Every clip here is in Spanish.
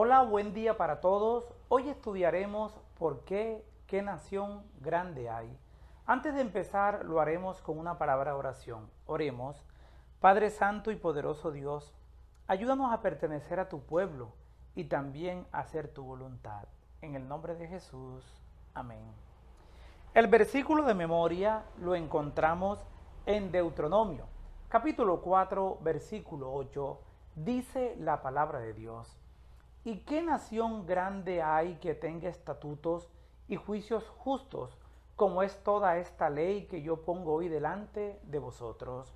Hola, buen día para todos. Hoy estudiaremos por qué nación grande hay. Antes de empezar, lo haremos con una palabra de oración. Oremos. Padre Santo y poderoso Dios, ayúdanos a pertenecer a tu pueblo y también a hacer tu voluntad. En el nombre de Jesús. Amén. El versículo de memoria lo encontramos en Deuteronomio, capítulo 4, versículo 8. Dice la palabra de Dios. ¿Y qué nación grande hay que tenga estatutos y juicios justos, como es toda esta ley que yo pongo hoy delante de vosotros?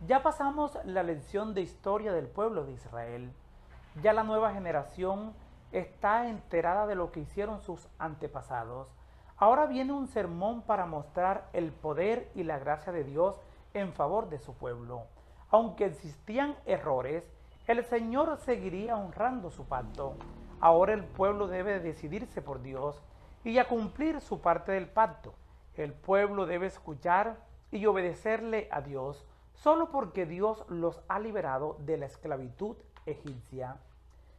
Ya pasamos la lección de historia del pueblo de Israel. Ya la nueva generación está enterada de lo que hicieron sus antepasados. Ahora viene un sermón para mostrar el poder y la gracia de Dios en favor de su pueblo. Aunque existían errores, el Señor seguiría honrando su pacto. Ahora el pueblo debe decidirse por Dios y a cumplir su parte del pacto. El pueblo debe escuchar y obedecerle a Dios solo porque Dios los ha liberado de la esclavitud egipcia.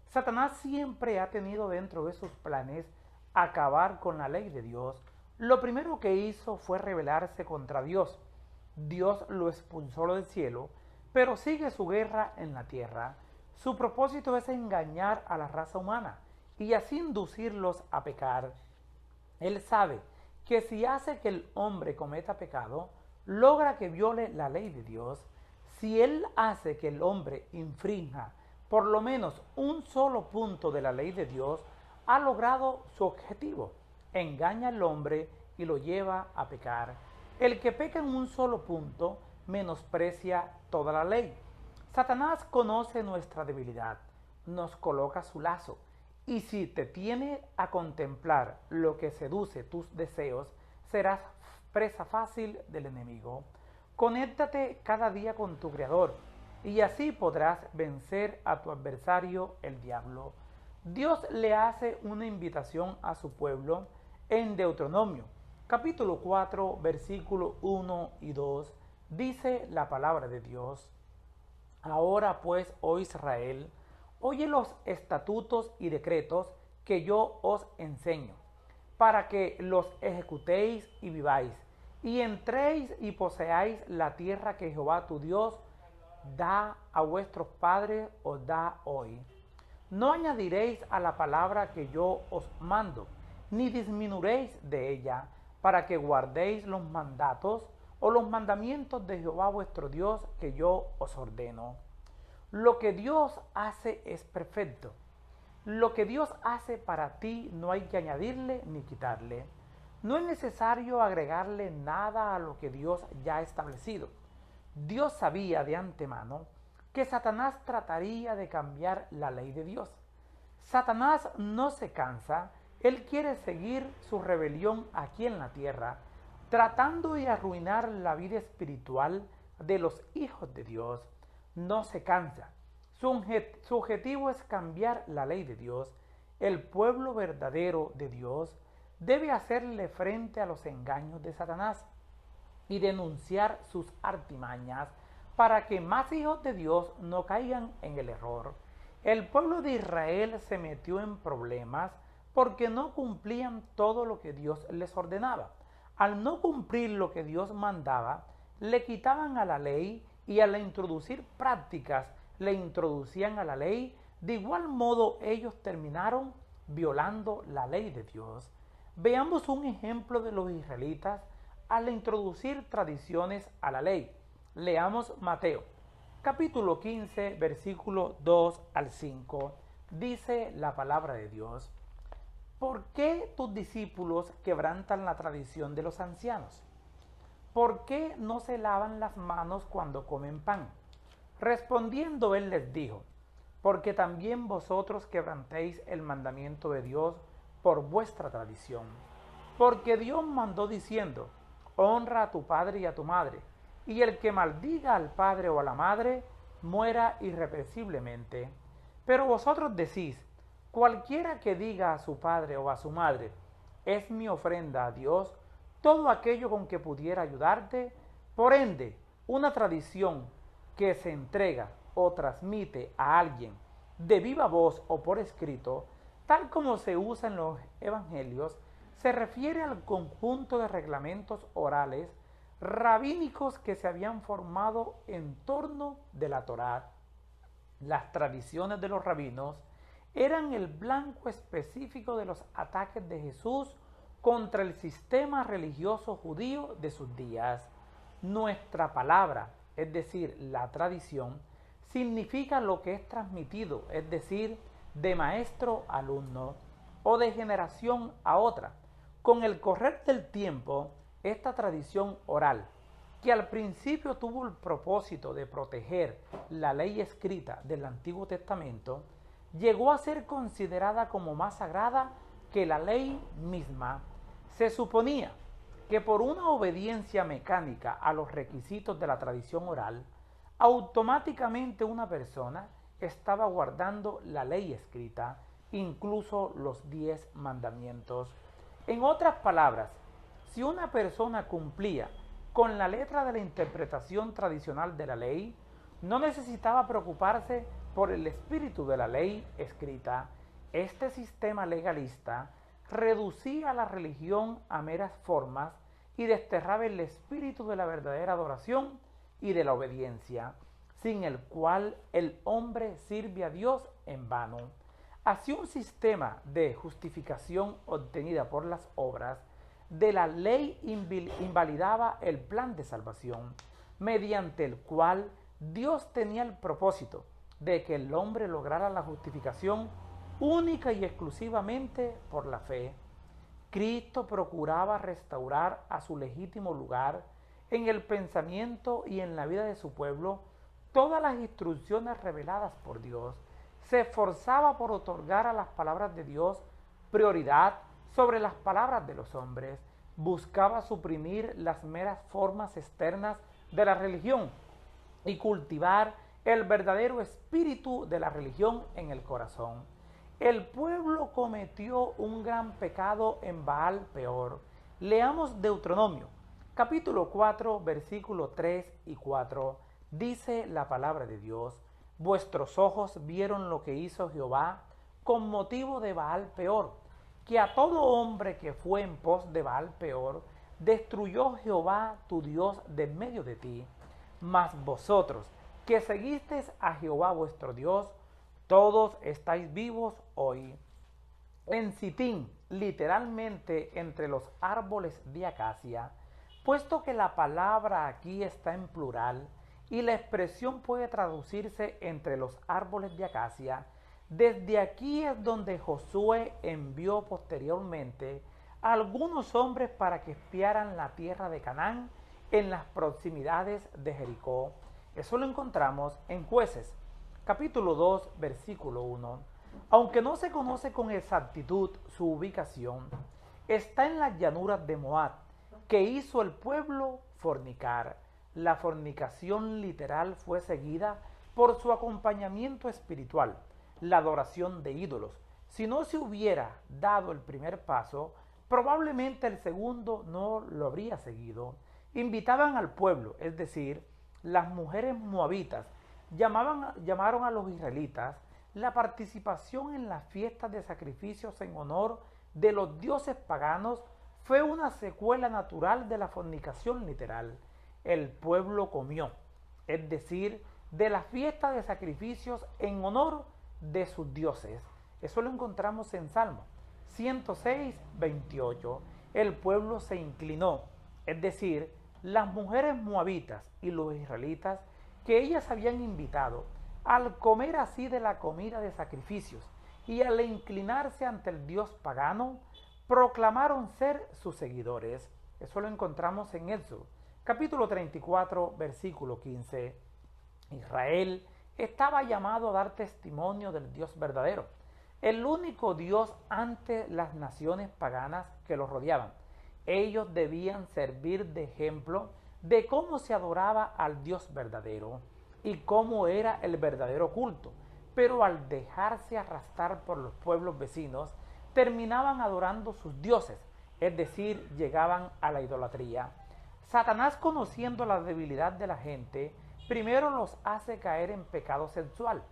Satanás siempre ha tenido dentro de sus planes acabar con la ley de Dios. Lo primero que hizo fue rebelarse contra Dios. Dios lo expulsó del cielo, pero sigue su guerra en la tierra. Su propósito es engañar a la raza humana y así inducirlos a pecar. Él sabe que si hace que el hombre cometa pecado, logra que viole la ley de Dios. Si él hace que el hombre infrinja por lo menos un solo punto de la ley de Dios, ha logrado su objetivo. Engaña al hombre y lo lleva a pecar. El que peca en un solo punto menosprecia toda la ley. Satanás conoce nuestra debilidad, nos coloca su lazo, y si te tiene a contemplar lo que seduce tus deseos, serás presa fácil del enemigo. Conéctate cada día con tu Creador, y así podrás vencer a tu adversario, el diablo. Dios le hace una invitación a su pueblo en Deuteronomio, capítulo 4, versículo 1 y 2, dice la palabra de Dios. Ahora pues, oh Israel, oye los estatutos y decretos que yo os enseño, para que los ejecutéis y viváis, y entréis y poseáis la tierra que Jehová tu Dios da a vuestros padres, os da hoy. No añadiréis a la palabra que yo os mando, ni disminuiréis de ella, para que guardéis los mandatos o los mandamientos de Jehová vuestro Dios que yo os ordeno. Lo que Dios hace es perfecto. Lo que Dios hace para ti no hay que añadirle ni quitarle. No es necesario agregarle nada a lo que Dios ya ha establecido. Dios sabía de antemano que Satanás trataría de cambiar la ley de Dios. Satanás no se cansa, él quiere seguir su rebelión aquí en la tierra, tratando de arruinar la vida espiritual de los hijos de Dios. No se cansa. Su objetivo es cambiar la ley de Dios. El pueblo verdadero de Dios debe hacerle frente a los engaños de Satanás y denunciar sus artimañas para que más hijos de Dios no caigan en el error. El pueblo de Israel se metió en problemas porque no cumplían todo lo que Dios les ordenaba. Al no cumplir lo que Dios mandaba, le quitaban a la ley y al introducir prácticas le introducían a la ley. De igual modo ellos terminaron violando la ley de Dios. Veamos un ejemplo de los israelitas al introducir tradiciones a la ley. Leamos Mateo, capítulo 15, versículo 2 al 5. Dice la palabra de Dios. ¿Por qué tus discípulos quebrantan la tradición de los ancianos? ¿Por qué no se lavan las manos cuando comen pan? Respondiendo él les dijo, porque también vosotros quebrantéis el mandamiento de Dios por vuestra tradición. Porque Dios mandó diciendo, honra a tu padre y a tu madre, y el que maldiga al padre o a la madre, muera irreprensiblemente. Pero vosotros decís, cualquiera que diga a su padre o a su madre, es mi ofrenda a Dios, todo aquello con que pudiera ayudarte, por ende, una tradición que se entrega o transmite a alguien de viva voz o por escrito, tal como se usa en los evangelios, se refiere al conjunto de reglamentos orales rabínicos que se habían formado en torno de la Torá. Las tradiciones de los rabinos eran el blanco específico de los ataques de Jesús contra el sistema religioso judío de sus días. Nuestra palabra, es decir, la tradición, significa lo que es transmitido, es decir, de maestro a alumno o de generación a otra. Con el correr del tiempo, esta tradición oral, que al principio tuvo el propósito de proteger la ley escrita del Antiguo Testamento, llegó a ser considerada como más sagrada que la ley misma. Se suponía que por una obediencia mecánica a los requisitos de la tradición oral, automáticamente una persona estaba guardando la ley escrita, incluso los 10 mandamientos. En otras palabras, si una persona cumplía con la letra de la interpretación tradicional de la ley, no necesitaba preocuparse por el espíritu de la ley escrita. Este sistema legalista reducía la religión a meras formas y desterraba el espíritu de la verdadera adoración y de la obediencia, sin el cual el hombre sirve a Dios en vano. Así, un sistema de justificación obtenida por las obras de la ley invalidaba el plan de salvación, mediante el cual Dios tenía el propósito de que el hombre lograra la justificación única y exclusivamente por la fe. Cristo procuraba restaurar a su legítimo lugar en el pensamiento y en la vida de su pueblo todas las instrucciones reveladas por Dios. Se esforzaba por otorgar a las palabras de Dios prioridad sobre las palabras de los hombres. Buscaba suprimir las meras formas externas de la religión y cultivar el verdadero espíritu de la religión en el corazón. El pueblo cometió un gran pecado en Baal Peor. Leamos Deuteronomio, capítulo 4, versículos 3 y 4. Dice la palabra de Dios: vuestros ojos vieron lo que hizo Jehová con motivo de Baal Peor, que a todo hombre que fue en pos de Baal Peor, destruyó Jehová tu Dios de en medio de ti. Mas vosotros, que seguisteis a Jehová vuestro Dios, todos estáis vivos hoy. En Sitín, literalmente entre los árboles de acacia, puesto que la palabra aquí está en plural y la expresión puede traducirse entre los árboles de acacia, desde aquí es donde Josué envió posteriormente a algunos hombres para que espiaran la tierra de Canaán en las proximidades de Jericó. Eso lo encontramos en Jueces, capítulo 2, versículo 1. Aunque no se conoce con exactitud su ubicación, está en las llanuras de Moab, que hizo el pueblo fornicar. La fornicación literal fue seguida por su acompañamiento espiritual, la adoración de ídolos. Si no se hubiera dado el primer paso, probablemente el segundo no lo habría seguido. Invitaban al pueblo, es decir, las mujeres moabitas, llamaron a los israelitas la participación en las fiestas de sacrificios en honor de los dioses paganos. Fue una secuela natural de la fornicación literal. El pueblo comió, es decir, de la fiesta de sacrificios en honor de sus dioses. Eso lo encontramos en Salmo 106, 28. El pueblo se inclinó, es decir, las mujeres moabitas y los israelitas que ellas habían invitado, al comer así de la comida de sacrificios y al inclinarse ante el dios pagano, proclamaron ser sus seguidores. Eso lo encontramos en Éxodo, capítulo 34, versículo 15. Israel estaba llamado a dar testimonio del Dios verdadero, el único Dios ante las naciones paganas que los rodeaban. Ellos debían servir de ejemplo de cómo se adoraba al Dios verdadero y cómo era el verdadero culto, pero al dejarse arrastrar por los pueblos vecinos, terminaban adorando sus dioses, es decir, llegaban a la idolatría. Satanás, conociendo la debilidad de la gente, primero los hace caer en pecado sexual,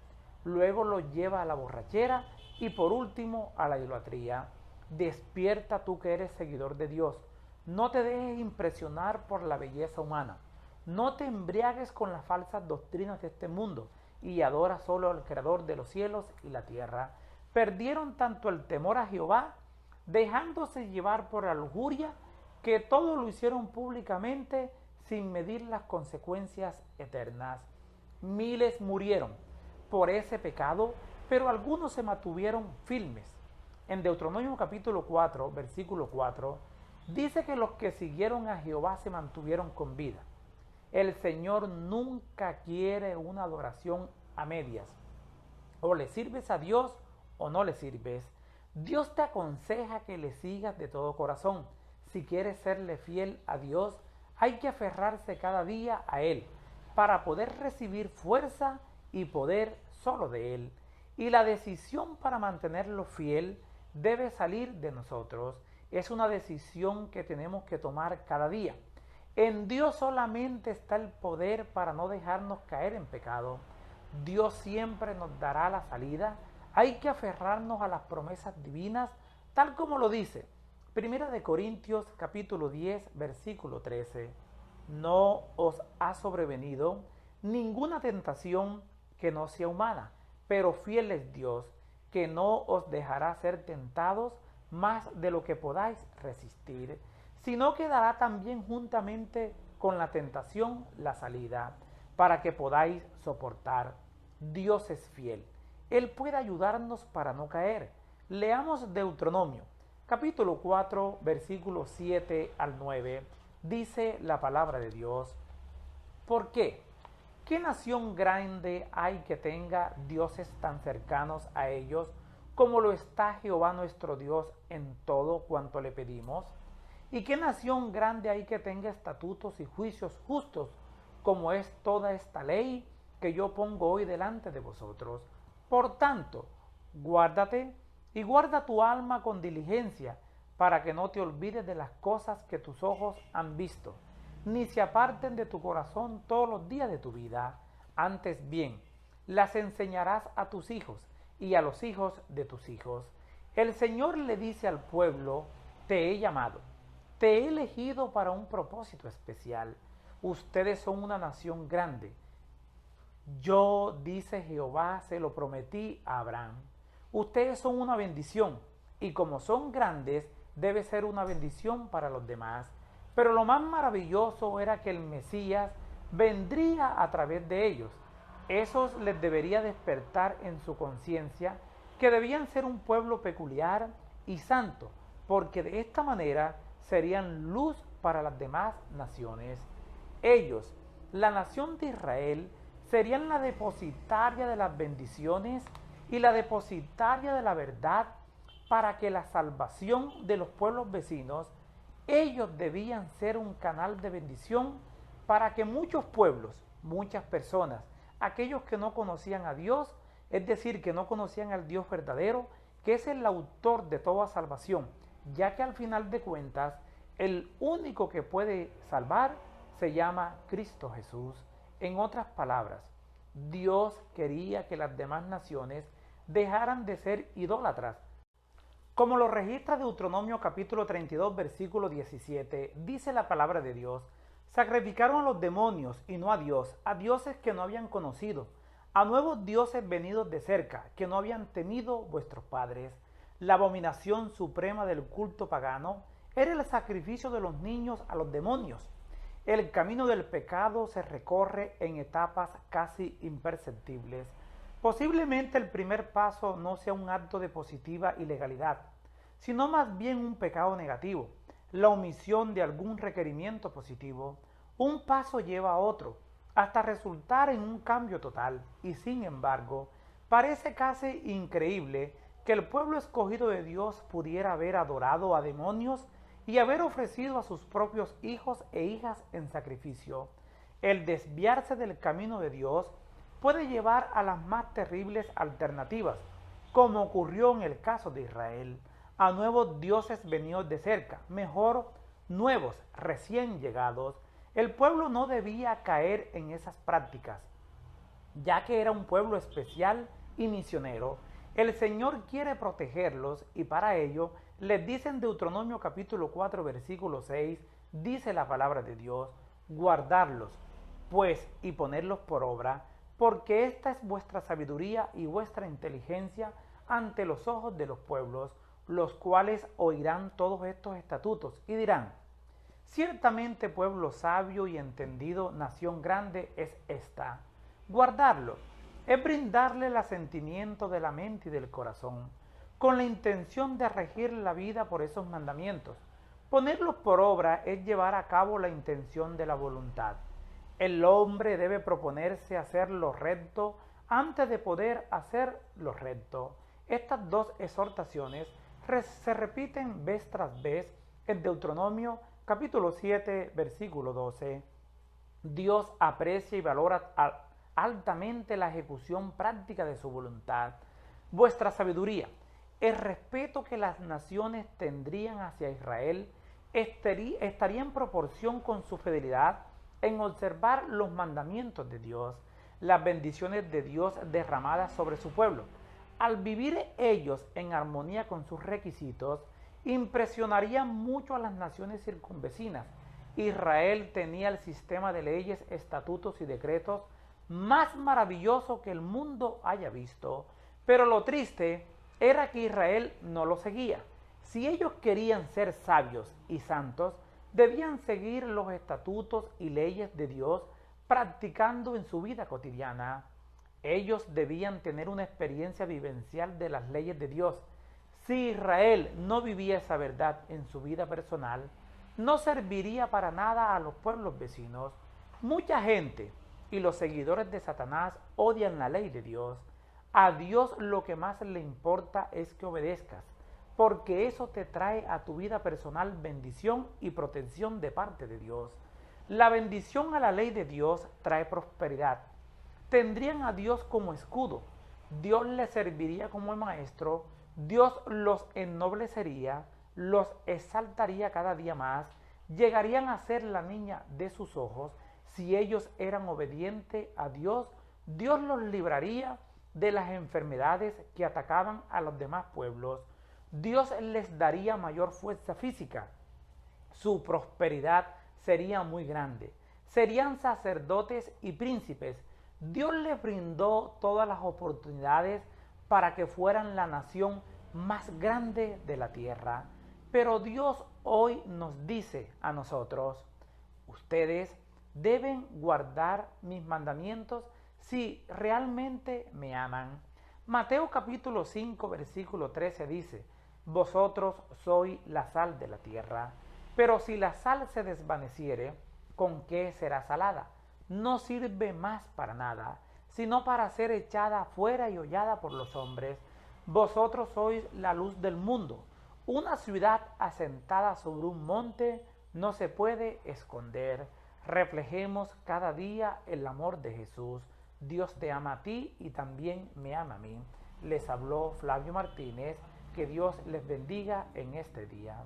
luego los lleva a la borrachera y por último a la idolatría. Despierta tú que eres seguidor de Dios. No te dejes impresionar por la belleza humana. No te embriagues con las falsas doctrinas de este mundo y adora solo al Creador de los cielos y la tierra. Perdieron tanto el temor a Jehová, dejándose llevar por la lujuria, que todo lo hicieron públicamente sin medir las consecuencias eternas. Miles murieron por ese pecado, pero algunos se mantuvieron firmes. En Deuteronomio capítulo 4, versículo 4, dice que los que siguieron a Jehová se mantuvieron con vida. El Señor nunca quiere una adoración a medias. O le sirves a Dios o no le sirves. Dios te aconseja que le sigas de todo corazón. Si quieres serle fiel a Dios, hay que aferrarse cada día a Él para poder recibir fuerza y poder solo de Él. Y la decisión para mantenerlo fiel debe salir de nosotros. Es una decisión que tenemos que tomar cada día. En Dios solamente está el poder para no dejarnos caer en pecado. Dios siempre nos dará la salida. Hay que aferrarnos a las promesas divinas, tal como lo dice Primera de Corintios capítulo 10, versículo 13. No os ha sobrevenido ninguna tentación que no sea humana, pero fiel es Dios, que no os dejará ser tentados más de lo que podáis resistir, sino que dará también juntamente con la tentación la salida, para que podáis soportar. Dios es fiel. Él puede ayudarnos para no caer. Leamos Deuteronomio, capítulo 4, versículos 7 al 9. Dice la palabra de Dios: ¿por qué? ¿Qué nación grande hay que tenga dioses tan cercanos a ellos como lo está Jehová nuestro Dios en todo cuanto le pedimos? ¿Y qué nación grande hay que tenga estatutos y juicios justos como es toda esta ley que yo pongo hoy delante de vosotros? Por tanto, guárdate y guarda tu alma con diligencia, para que no te olvides de las cosas que tus ojos han visto, ni se aparten de tu corazón todos los días de tu vida. Antes bien, las enseñarás a tus hijos y a los hijos de tus hijos. El Señor le dice al pueblo: te he llamado, te he elegido para un propósito especial. Ustedes son una nación grande. Yo, dice Jehová, se lo prometí a Abraham. Ustedes son una bendición, y como son grandes, debe ser una bendición para los demás. Pero lo más maravilloso era que el Mesías vendría a través de ellos. Eso les debería despertar en su conciencia que debían ser un pueblo peculiar y santo, porque de esta manera serían luz para las demás naciones. Ellos, la nación de Israel, serían la depositaria de las bendiciones y la depositaria de la verdad para que la salvación de los pueblos vecinos. Ellos debían ser un canal de bendición para que muchos pueblos, muchas personas, aquellos que no conocían a Dios, es decir, que no conocían al Dios verdadero, que es el autor de toda salvación, ya que al final de cuentas, el único que puede salvar se llama Cristo Jesús. En otras palabras, Dios quería que las demás naciones dejaran de ser idólatras. Como lo registra Deuteronomio capítulo 32, versículo 17, dice la palabra de Dios: sacrificaron a los demonios y no a Dios, a dioses que no habían conocido, a nuevos dioses venidos de cerca, que no habían temido vuestros padres. La abominación suprema del culto pagano era el sacrificio de los niños a los demonios. El camino del pecado se recorre en etapas casi imperceptibles. Posiblemente el primer paso no sea un acto de positiva ilegalidad, sino más bien un pecado negativo, la omisión de algún requerimiento positivo. Un paso lleva a otro, hasta resultar en un cambio total, y sin embargo, parece casi increíble que el pueblo escogido de Dios pudiera haber adorado a demonios y haber ofrecido a sus propios hijos e hijas en sacrificio. El desviarse del camino de Dios puede llevar a las más terribles alternativas, como ocurrió en el caso de Israel, a nuevos dioses venidos de cerca, mejor, nuevos, recién llegados. El pueblo no debía caer en esas prácticas, ya que era un pueblo especial y misionero. El Señor quiere protegerlos y para ello les dice en Deuteronomio capítulo 4 versículo 6, dice la palabra de Dios, guardarlos pues y ponerlos por obra, porque esta es vuestra sabiduría y vuestra inteligencia ante los ojos de los pueblos, los cuales oirán todos estos estatutos y dirán, ciertamente pueblo sabio y entendido, nación grande es esta. Guardarlo es brindarle el asentimiento de la mente y del corazón, con la intención de regir la vida por esos mandamientos. Ponerlos por obra es llevar a cabo la intención de la voluntad. El hombre debe proponerse hacer lo recto antes de poder hacer lo recto. Estas dos exhortaciones se repiten vez tras vez en Deuteronomio capítulo 7, versículo 12. Dios aprecia y valora altamente la ejecución práctica de su voluntad. Vuestra sabiduría, el respeto que las naciones tendrían hacia Israel, estaría en proporción con su fidelidad en observar los mandamientos de Dios, las bendiciones de Dios derramadas sobre su pueblo. Al vivir ellos en armonía con sus requisitos, impresionarían mucho a las naciones circunvecinas. Israel tenía el sistema de leyes, estatutos y decretos más maravilloso que el mundo haya visto, pero lo triste era que Israel no lo seguía. Si ellos querían ser sabios y santos, debían seguir los estatutos y leyes de Dios practicando en su vida cotidiana. Ellos debían tener una experiencia vivencial de las leyes de Dios. Si Israel no vivía esa verdad en su vida personal, no serviría para nada a los pueblos vecinos. Mucha gente y los seguidores de Satanás odian la ley de Dios. A Dios lo que más le importa es que obedezcas, porque eso te trae a tu vida personal bendición y protección de parte de Dios. La bendición a la ley de Dios trae prosperidad. Tendrían a Dios como escudo. Dios les serviría como maestro. Dios los ennoblecería, los exaltaría cada día más. Llegarían a ser la niña de sus ojos. Si ellos eran obedientes a Dios, Dios los libraría de las enfermedades que atacaban a los demás pueblos. Dios les daría mayor fuerza física. Su prosperidad sería muy grande. Serían sacerdotes y príncipes. Dios les brindó todas las oportunidades para que fueran la nación más grande de la tierra. Pero Dios hoy nos dice a nosotros, ustedes deben guardar mis mandamientos si realmente me aman. Mateo capítulo 5 versículo 13 dice, vosotros sois la sal de la tierra, pero si la sal se desvaneciere, ¿con qué será salada? No sirve más para nada, sino para ser echada fuera y hollada por los hombres. Vosotros sois la luz del mundo. Una ciudad asentada sobre un monte no se puede esconder. Reflejemos cada día el amor de Jesús. Dios te ama a ti y también me ama a mí. Les habló Flavio Martínez. Que Dios les bendiga en este día.